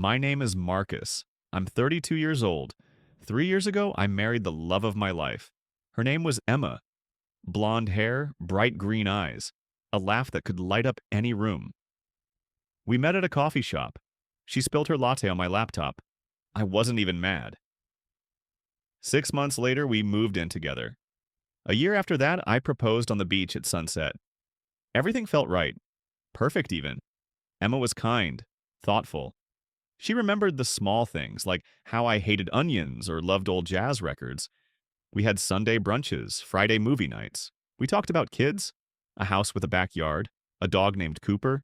My name is Marcus. I'm 32 years old. 3 years ago, I married the love of my life. Her name was Emma. Blonde hair, bright green eyes, a laugh that could light up any room. We met at a coffee shop. She spilled her latte on my laptop. I wasn't even mad. 6 months later, we moved in together. A year after that, I proposed on the beach at sunset. Everything felt right. Perfect, even. Emma was kind, thoughtful. She remembered the small things, like how I hated onions or loved old jazz records. We had Sunday brunches, Friday movie nights. We talked about kids, a house with a backyard, a dog named Cooper.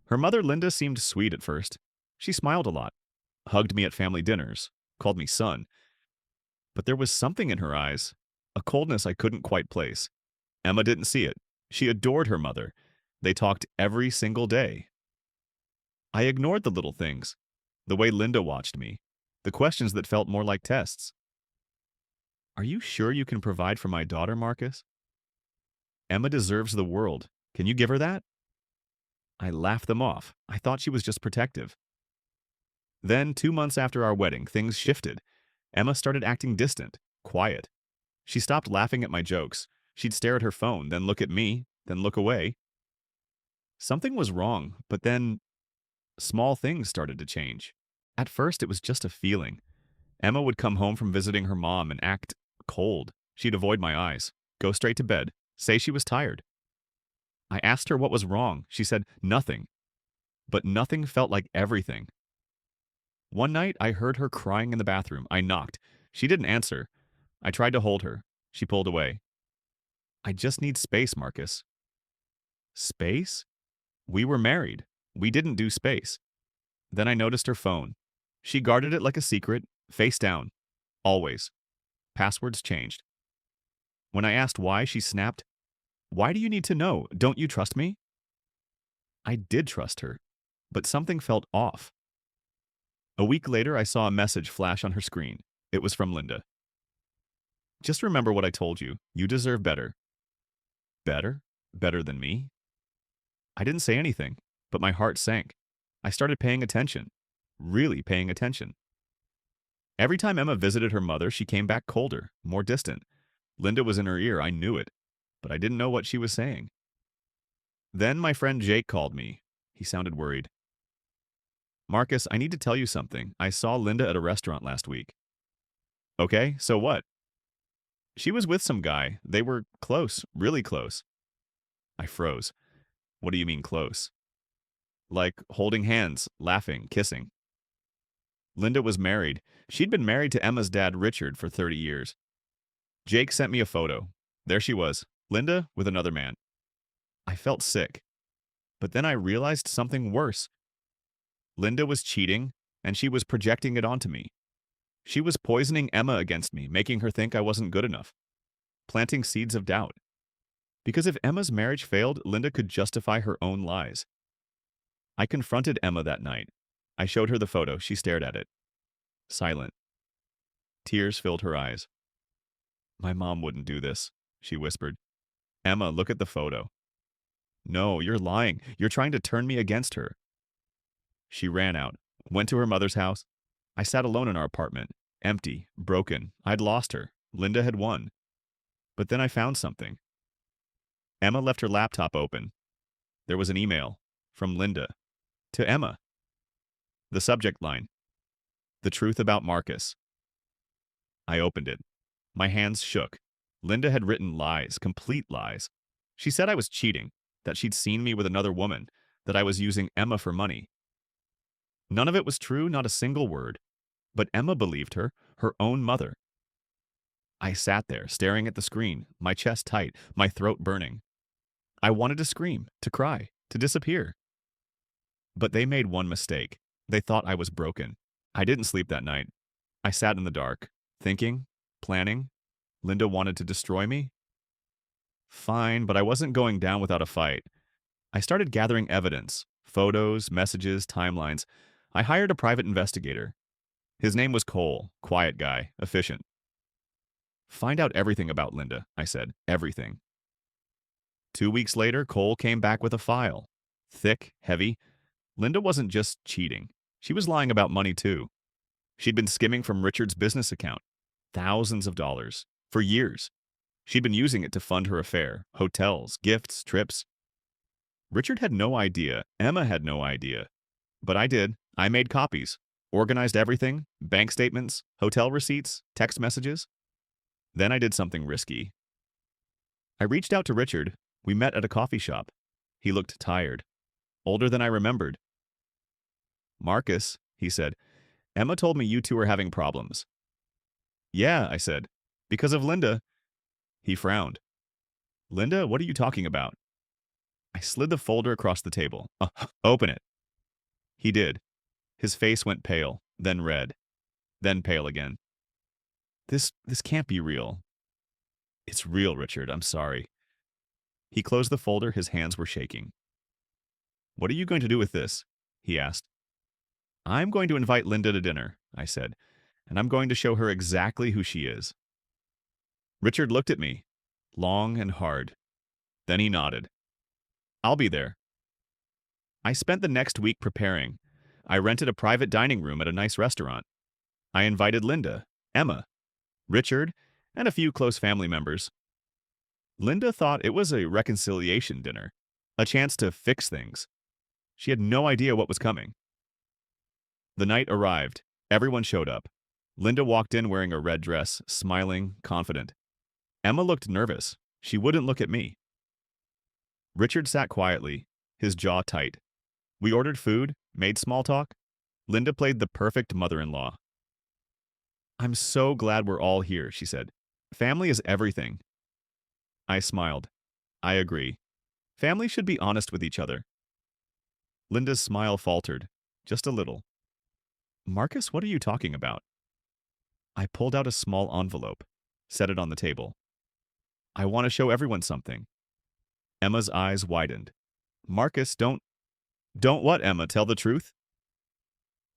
Her mother, Linda, seemed sweet at first. She smiled a lot, hugged me at family dinners, called me son. But there was something in her eyes, a coldness I couldn't quite place. Emma didn't see it. She adored her mother. They talked every single day. I ignored the little things, the way Linda watched me, the questions that felt more like tests. Are you sure you can provide for my daughter, Marcus? Emma deserves the world. Can you give her that? I laughed them off. I thought she was just protective. Then, 2 months after our wedding, things shifted. Emma started acting distant, quiet. She stopped laughing at my jokes. She'd stare at her phone, then look at me, then look away. Something was wrong, but then small things started to change. At first, it was just a feeling. Emma would come home from visiting her mom and act cold. She'd avoid my eyes, go straight to bed, say she was tired. I asked her what was wrong. She said nothing. But nothing felt like everything. One night, I heard her crying in the bathroom. I knocked. She didn't answer. I tried to hold her. She pulled away. I just need space, Marcus. Space? We were married. We didn't do space. Then I noticed her phone. She guarded it like a secret, face down. Always. Passwords changed. When I asked why, she snapped, "Why do you need to know? Don't you trust me?" I did trust her, but something felt off. A week later, I saw a message flash on her screen. It was from Linda. Just remember what I told you. You deserve better. Better? Better than me? I didn't say anything, but my heart sank. I started paying attention. Really paying attention. Every time Emma visited her mother, she came back colder, more distant. Linda was in her ear, I knew it, but I didn't know what she was saying. Then my friend Jake called me. He sounded worried. "Marcus, I need to tell you something. I saw Linda at a restaurant last week." "Okay, so what?" "She was with some guy. They were close, really close." I froze. "What do you mean close?" "Like holding hands, laughing, kissing." Linda was married. She'd been married to Emma's dad, Richard, for 30 years. Jake sent me a photo. There she was, Linda with another man. I felt sick. But then I realized something worse. Linda was cheating, and she was projecting it onto me. She was poisoning Emma against me, making her think I wasn't good enough, planting seeds of doubt. Because if Emma's marriage failed, Linda could justify her own lies. I confronted Emma that night. I showed her the photo. She stared at it. Silent. Tears filled her eyes. "My mom wouldn't do this," she whispered. "Emma, look at the photo." "No, you're lying. You're trying to turn me against her." She ran out, went to her mother's house. I sat alone in our apartment, empty, broken. I'd lost her. Linda had won. But then I found something. Emma left her laptop open. There was an email from Linda to Emma. The subject line, "The truth about Marcus." I opened it. My hands shook. Linda had written lies, complete lies. She said I was cheating, that she'd seen me with another woman, that I was using Emma for money. None of it was true, not a single word. But Emma believed her, her own mother. I sat there, staring at the screen, my chest tight, my throat burning. I wanted to scream, to cry, to disappear. But they made one mistake. They thought I was broken. I didn't sleep that night. I sat in the dark, thinking, planning. Linda wanted to destroy me? Fine, but I wasn't going down without a fight. I started gathering evidence, photos, messages, timelines. I hired a private investigator. His name was Cole, quiet guy, efficient. "Find out everything about Linda," I said, everything. 2 weeks later, Cole came back with a file. Thick, heavy. Linda wasn't just cheating. She was lying about money too. She'd been skimming from Richard's business account, thousands of dollars, for years. She'd been using it to fund her affair, hotels, gifts, trips. Richard had no idea. Emma had no idea. But I did. I made copies, organized everything, bank statements, hotel receipts, text messages. Then I did something risky. I reached out to Richard. We met at a coffee shop. He looked tired, older than I remembered. "Marcus," he said, "Emma told me you two are having problems." "Yeah," I said, "because of Linda." He frowned. "Linda, what are you talking about?" I slid the folder across the table. Open it." He did. His face went pale, then red, then pale again. This can't be real." "It's real, Richard. I'm sorry." He closed the folder. His hands were shaking. "What are you going to do with this?" he asked. "I'm going to invite Linda to dinner," I said, "and I'm going to show her exactly who she is." Richard looked at me, long and hard. Then he nodded. "I'll be there." I spent the next week preparing. I rented a private dining room at a nice restaurant. I invited Linda, Emma, Richard, and a few close family members. Linda thought it was a reconciliation dinner, a chance to fix things. She had no idea what was coming. The night arrived. Everyone showed up. Linda walked in wearing a red dress, smiling, confident. Emma looked nervous. She wouldn't look at me. Richard sat quietly, his jaw tight. We ordered food, made small talk. Linda played the perfect mother-in-law. "I'm so glad we're all here," she said. "Family is everything." I smiled. "I agree. Family should be honest with each other." Linda's smile faltered, just a little. "Marcus, what are you talking about?" I pulled out a small envelope, set it on the table. "I want to show everyone something." Emma's eyes widened. "Marcus, don't what, Emma? Tell the truth?"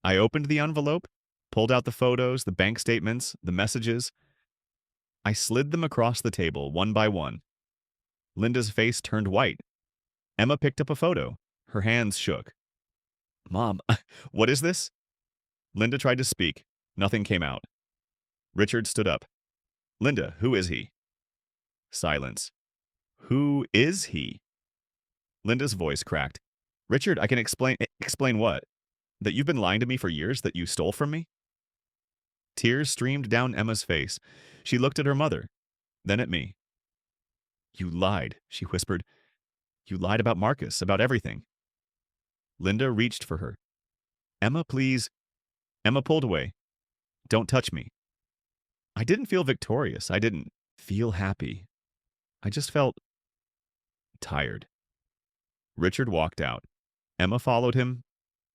I opened the envelope, pulled out the photos, the bank statements, the messages. I slid them across the table, one by one. Linda's face turned white. Emma picked up a photo. Her hands shook. "Mom, what is this?" Linda tried to speak. Nothing came out. Richard stood up. "Linda, who is he?" Silence. "Who is he?" Linda's voice cracked. "Richard, I can explain." "Explain what? That you've been lying to me for years, that you stole from me?" Tears streamed down Emma's face. She looked at her mother, then at me. "You lied," she whispered. "You lied about Marcus, about everything." Linda reached for her. "Emma, please." Emma pulled away. "Don't touch me." I didn't feel victorious. I didn't feel happy. I just felt tired. Richard walked out. Emma followed him.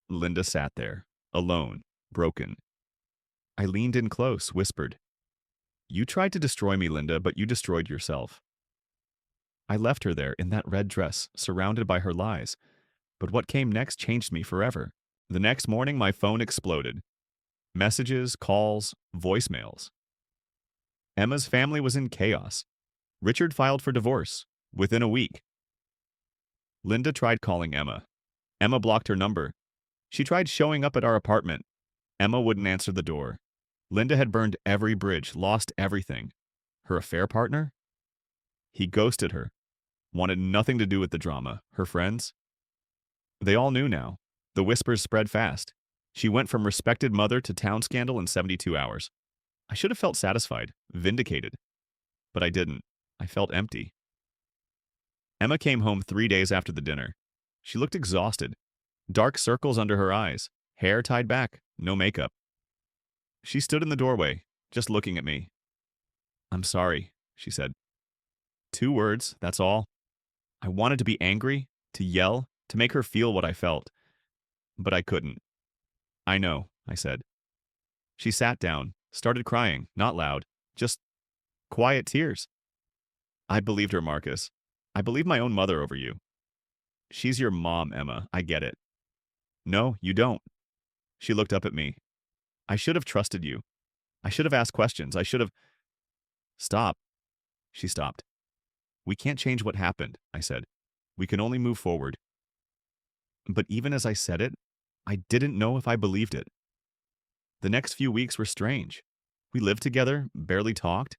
Linda sat there, alone, broken. I leaned in close, whispered, "You tried to destroy me, Linda, but you destroyed yourself." I left her there in that red dress, surrounded by her lies. But what came next changed me forever. The next morning, my phone exploded. Messages, calls, voicemails. Emma's family was in chaos. Richard filed for divorce within a week. Linda tried calling Emma. Emma blocked her number. She tried showing up at our apartment. Emma wouldn't answer the door. Linda had burned every bridge, lost everything. Her affair partner? He ghosted her. Wanted nothing to do with the drama. Her friends? They all knew now. The whispers spread fast. She went from respected mother to town scandal in 72 hours. I should have felt satisfied, vindicated. But I didn't. I felt empty. Emma came home 3 days after the dinner. She looked exhausted. Dark circles under her eyes. Hair tied back. No makeup. She stood in the doorway, just looking at me. "I'm sorry," she said. 2 words, that's all. I wanted to be angry, to yell, to make her feel what I felt. But I couldn't. "I know," I said. She sat down, started crying, not loud, just quiet tears. I believed her, Marcus. I believed my own mother over you. "She's your mom, Emma. I get it." "No, you don't." She looked up at me. "I should have trusted you. I should have asked questions. I should have—" "Stop." She stopped. "We can't change what happened," I said. "We can only move forward." But even as I said it, I didn't know if I believed it. The next few weeks were strange. We lived together, barely talked.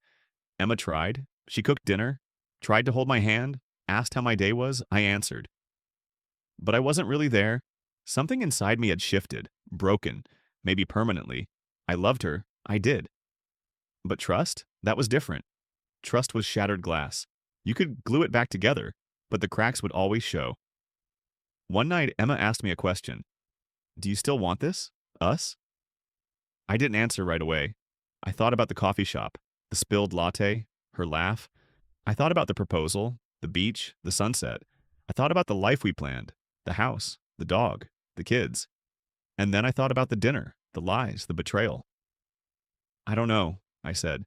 Emma tried. She cooked dinner, tried to hold my hand, asked how my day was. I answered. But I wasn't really there. Something inside me had shifted, broken, maybe permanently. I loved her. I did. But trust? That was different. Trust was shattered glass. You could glue it back together, but the cracks would always show. One night, Emma asked me a question. Do you still want this? Us? I didn't answer right away. I thought about the coffee shop, the spilled latte, her laugh. I thought about the proposal, the beach, the sunset. I thought about the life we planned, the house, the dog, the kids. And then I thought about the dinner, the lies, the betrayal. I don't know, I said.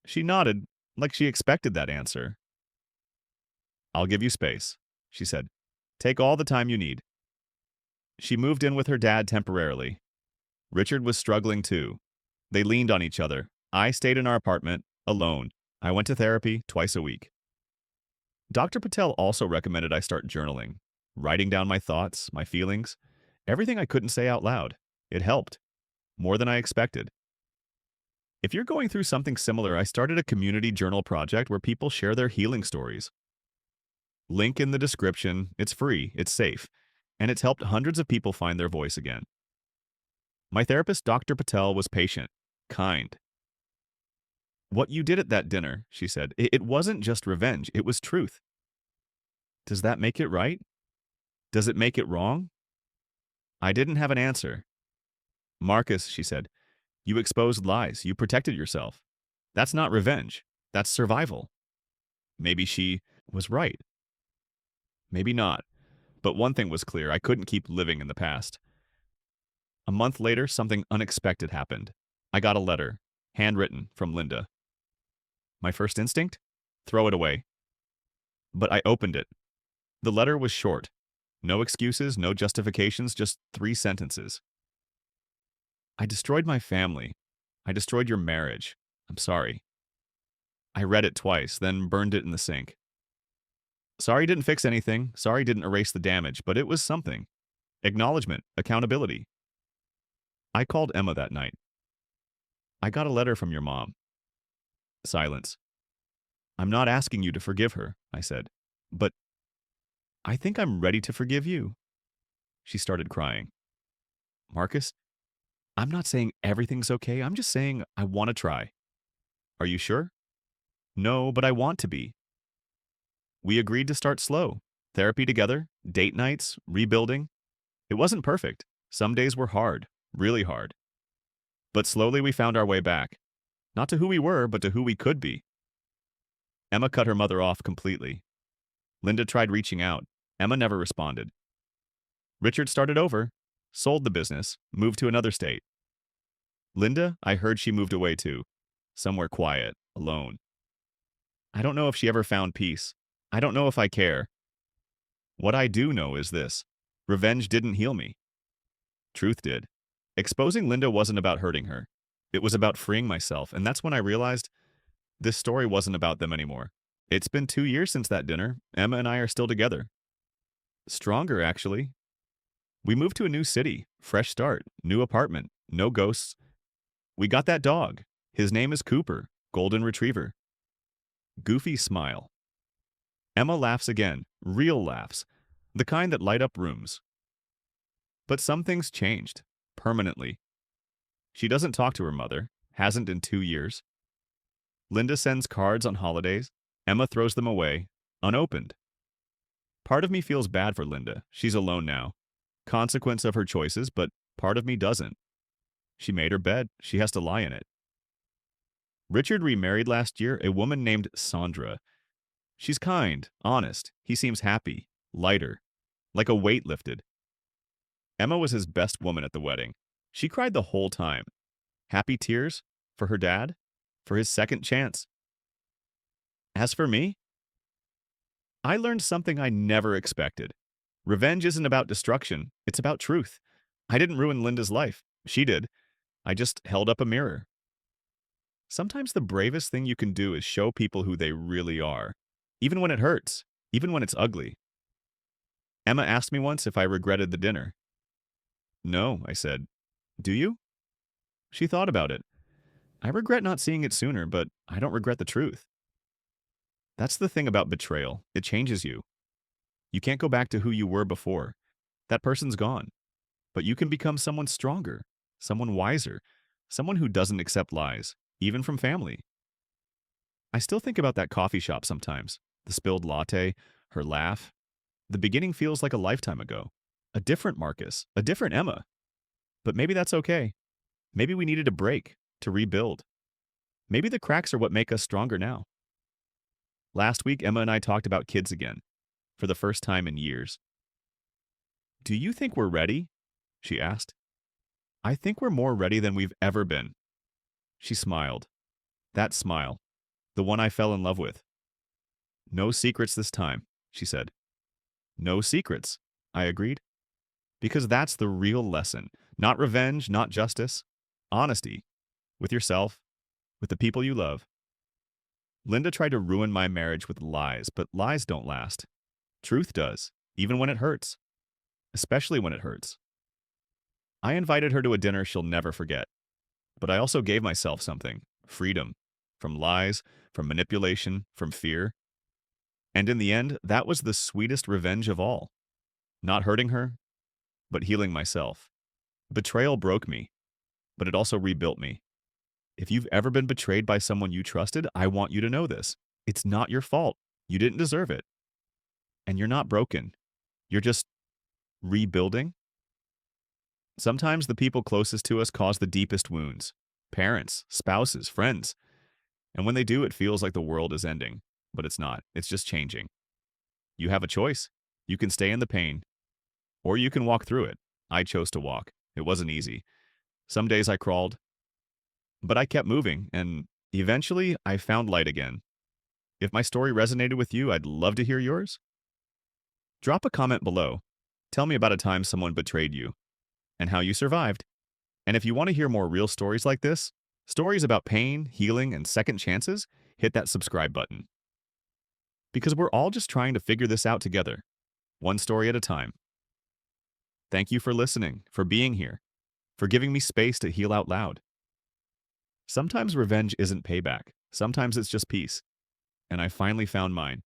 She nodded, like she expected that answer. I'll give you space, she said. Take all the time you need. She moved in with her dad temporarily. Richard was struggling too. They leaned on each other. I stayed in our apartment, alone. I went to therapy twice a week. Dr. Patel also recommended I start journaling, writing down my thoughts, my feelings, everything I couldn't say out loud. It helped, more than I expected. If you're going through something similar, I started a community journal project where people share their healing stories. Link in the description. It's free, it's safe, and it's helped hundreds of people find their voice again. My therapist, Dr. Patel, was patient, kind. What you did at that dinner, she said, it wasn't just revenge, it was truth. Does that make it right? Does it make it wrong? I didn't have an answer. Marcus, she said, you exposed lies, you protected yourself. That's not revenge, that's survival. Maybe she was right. Maybe not. But one thing was clear, I couldn't keep living in the past. A month later, something unexpected happened. I got a letter, handwritten, from Linda. My first instinct? Throw it away. But I opened it. The letter was short. No excuses, no justifications, just 3 sentences. I destroyed my family. I destroyed your marriage. I'm sorry. I read it twice, then burned it in the sink. Sorry didn't fix anything. Sorry didn't erase the damage, but it was something. Acknowledgement, accountability. I called Emma that night. I got a letter from your mom. Silence. I'm not asking you to forgive her, I said, but I think I'm ready to forgive you. She started crying. Marcus, I'm not saying everything's okay. I'm just saying I want to try. Are you sure? No, but I want to be. We agreed to start slow. Therapy together, date nights, rebuilding. It wasn't perfect. Some days were hard, really hard. But slowly we found our way back. Not to who we were, but to who we could be. Emma cut her mother off completely. Linda tried reaching out. Emma never responded. Richard started over, sold the business, moved to another state. Linda, I heard she moved away too. Somewhere quiet, alone. I don't know if she ever found peace. I don't know if I care. What I do know is this. Revenge didn't heal me. Truth did. Exposing Linda wasn't about hurting her. It was about freeing myself, and that's when I realized this story wasn't about them anymore. It's been 2 years since that dinner. Emma and I are still together. Stronger, actually. We moved to a new city, fresh start, new apartment, no ghosts. We got that dog. His name is Cooper, golden retriever. Goofy smile. Emma laughs again, real laughs, the kind that light up rooms. But some things changed, permanently. She doesn't talk to her mother, hasn't in 2 years. Linda sends cards on holidays. Emma throws them away, unopened. Part of me feels bad for Linda. She's alone now. Consequence of her choices, but part of me doesn't. She made her bed. She has to lie in it. Richard remarried last year a woman named Sandra. She's kind, honest. He seems happy, lighter, like a weight lifted. Emma was his best woman at the wedding. She cried the whole time. Happy tears for her dad, for his second chance. As for me, I learned something I never expected. Revenge isn't about destruction, it's about truth. I didn't ruin Linda's life. She did. I just held up a mirror. Sometimes the bravest thing you can do is show people who they really are, even when it hurts, even when it's ugly. Emma asked me once if I regretted the dinner. No, I said. Do you? She thought about it. I regret not seeing it sooner, but I don't regret the truth. That's the thing about betrayal. It changes you. You can't go back to who you were before. That person's gone. But you can become someone stronger, someone wiser, someone who doesn't accept lies, even from family. I still think about that coffee shop sometimes. The spilled latte, her laugh. The beginning feels like a lifetime ago. A different Marcus, a different Emma. But maybe that's okay. Maybe we needed a break to rebuild. Maybe the cracks are what make us stronger now. Last week, Emma and I talked about kids again, for the first time in years. Do you think we're ready? She asked. I think we're more ready than we've ever been. She smiled. That smile, the one I fell in love with. No secrets this time, she said. No secrets, I agreed. Because that's the real lesson. Not revenge, not justice. Honesty. With yourself, with the people you love. Linda tried to ruin my marriage with lies, but lies don't last. Truth does, even when it hurts. Especially when it hurts. I invited her to a dinner she'll never forget. But I also gave myself something. Freedom. From lies, from manipulation, from fear. And in the end, that was the sweetest revenge of all. Not hurting her, but healing myself. Betrayal broke me, but it also rebuilt me. If you've ever been betrayed by someone you trusted, I want you to know this. It's not your fault. You didn't deserve it. And you're not broken. You're just rebuilding. Sometimes the people closest to us cause the deepest wounds. Parents, spouses, friends. And when they do, it feels like the world is ending. But it's not. It's just changing. You have a choice. You can stay in the pain, or you can walk through it. I chose to walk. It wasn't easy. Some days I crawled, but I kept moving, and eventually I found light again. If my story resonated with you, I'd love to hear yours. Drop a comment below. Tell me about a time someone betrayed you and how you survived. And if you want to hear more real stories like this, stories about pain, healing, and second chances, hit that subscribe button. Because we're all just trying to figure this out together, one story at a time. Thank you for listening, for being here, for giving me space to heal out loud. Sometimes revenge isn't payback. Sometimes it's just peace. And I finally found mine.